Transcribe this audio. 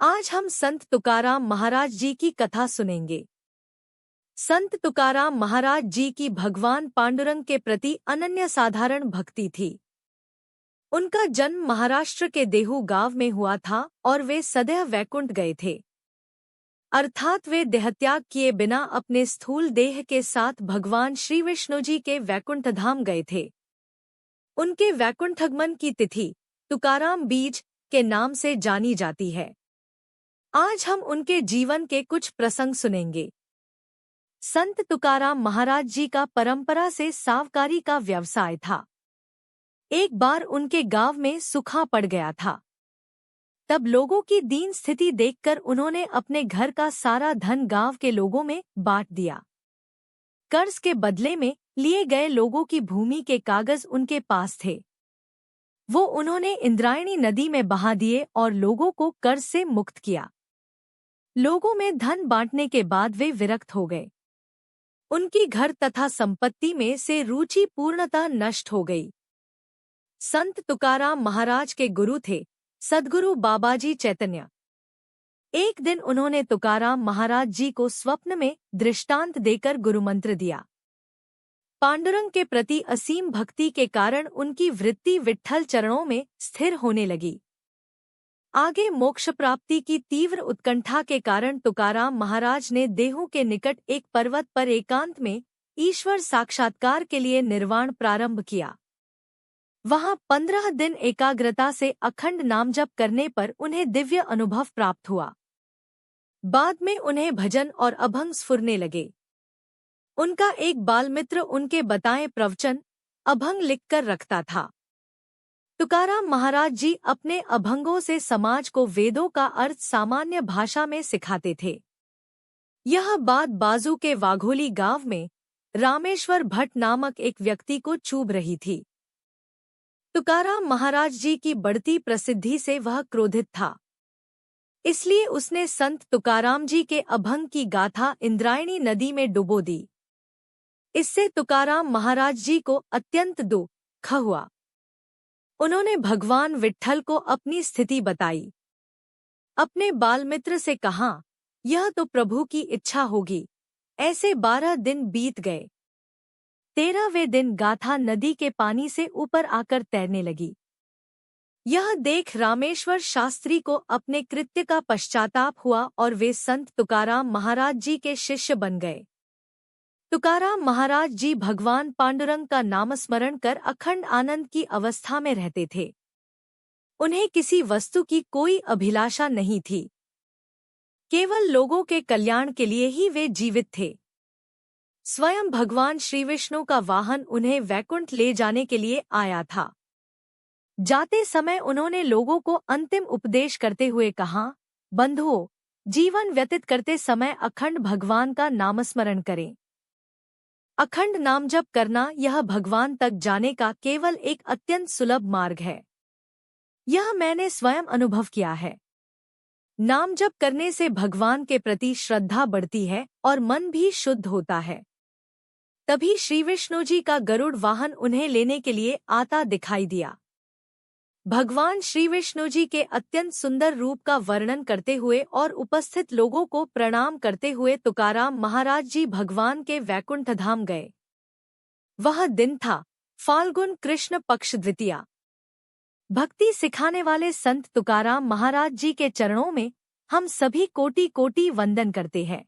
आज हम संत तुकाराम महाराज जी की कथा सुनेंगे। संत तुकाराम महाराज जी की भगवान पांडुरंग के प्रति अनन्य साधारण भक्ति थी। उनका जन्म महाराष्ट्र के देहू गांव में हुआ था और वे सदैव वैकुंठ गए थे, अर्थात वे देहत्याग किए बिना अपने स्थूल देह के साथ भगवान श्री विष्णु जी के वैकुंठ धाम गए थे। उनके वैकुंठगमन की तिथि तुकाराम बीज के नाम से जानी जाती है। आज हम उनके जीवन के कुछ प्रसंग सुनेंगे। संत तुकाराम महाराज जी का परंपरा से सावकारी का व्यवसाय था। एक बार उनके गांव में सूखा पड़ गया था। तब लोगों की दीन स्थिति देखकर उन्होंने अपने घर का सारा धन गांव के लोगों में बांट दिया। कर्ज के बदले में लिए गए लोगों की भूमि के कागज उनके पास थे। वो उन्होंने इंद्रायणी नदी में बहा दिए और लोगों को कर्ज से मुक्त किया। लोगों में धन बांटने के बाद वे विरक्त हो गए। उनकी घर तथा संपत्ति में से रुचि पूर्णतः नष्ट हो गई। संत तुकाराम महाराज के गुरु थे सद्गुरु बाबाजी चैतन्य। एक दिन उन्होंने तुकाराम महाराज जी को स्वप्न में दृष्टांत देकर गुरुमंत्र दिया। पांडुरंग के प्रति असीम भक्ति के कारण उनकी वृत्ति विट्ठल चरणों में स्थिर होने लगी। आगे मोक्ष प्राप्ति की तीव्र उत्कंठा के कारण तुकाराम महाराज ने देहू के निकट एक पर्वत पर एकांत में ईश्वर साक्षात्कार के लिए निर्वाण प्रारंभ किया। वहां 15 दिन एकाग्रता से अखंड नामजप करने पर उन्हें दिव्य अनुभव प्राप्त हुआ। बाद में उन्हें भजन और अभंग स्फुरने लगे। उनका एक बालमित्र उनके बताए प्रवचन अभंग लिखकर रखता था। तुकाराम महाराज जी अपने अभंगों से समाज को वेदों का अर्थ सामान्य भाषा में सिखाते थे। यह बात बाजू के वाघोली गांव में रामेश्वर भट्ट नामक एक व्यक्ति को चुभ रही थी। तुकाराम महाराज जी की बढ़ती प्रसिद्धि से वह क्रोधित था। इसलिए उसने संत तुकाराम जी के अभंग की गाथा इंद्रायणी नदी में डुबो दी। इससे तुकाराम महाराज जी को अत्यंत दुख हुआ। उन्होंने भगवान विट्ठल को अपनी स्थिति बताई। अपने बालमित्र से कहा, यह तो प्रभु की इच्छा होगी। ऐसे 12 दिन बीत गए। 13वें दिन गाथा नदी के पानी से ऊपर आकर तैरने लगी। यह देख रामेश्वर शास्त्री को अपने कृत्य का पश्चाताप हुआ और वे संत तुकाराम महाराज जी के शिष्य बन गए। तुकाराम महाराज जी भगवान पांडुरंग का नामस्मरण कर अखंड आनंद की अवस्था में रहते थे। उन्हें किसी वस्तु की कोई अभिलाषा नहीं थी। केवल लोगों के कल्याण के लिए ही वे जीवित थे। स्वयं भगवान श्री विष्णु का वाहन उन्हें वैकुंठ ले जाने के लिए आया था। जाते समय उन्होंने लोगों को अंतिम उपदेश करते हुए कहा, बंधुओं, जीवन व्यतीत करते समय अखंड भगवान का नामस्मरण करें। अखंड नाम जप करना यह भगवान तक जाने का केवल एक अत्यंत सुलभ मार्ग है। यह मैंने स्वयं अनुभव किया है। नाम जप करने से भगवान के प्रति श्रद्धा बढ़ती है और मन भी शुद्ध होता है। तभी श्री विष्णु जी का गरुड़ वाहन उन्हें लेने के लिए आता दिखाई दिया। भगवान श्री विष्णु जी के अत्यंत सुंदर रूप का वर्णन करते हुए और उपस्थित लोगों को प्रणाम करते हुए तुकाराम महाराज जी भगवान के वैकुंठ धाम गए। वह दिन था फाल्गुन कृष्ण पक्ष द्वितीया। भक्ति सिखाने वाले संत तुकाराम महाराज जी के चरणों में हम सभी कोटि कोटि वंदन करते हैं।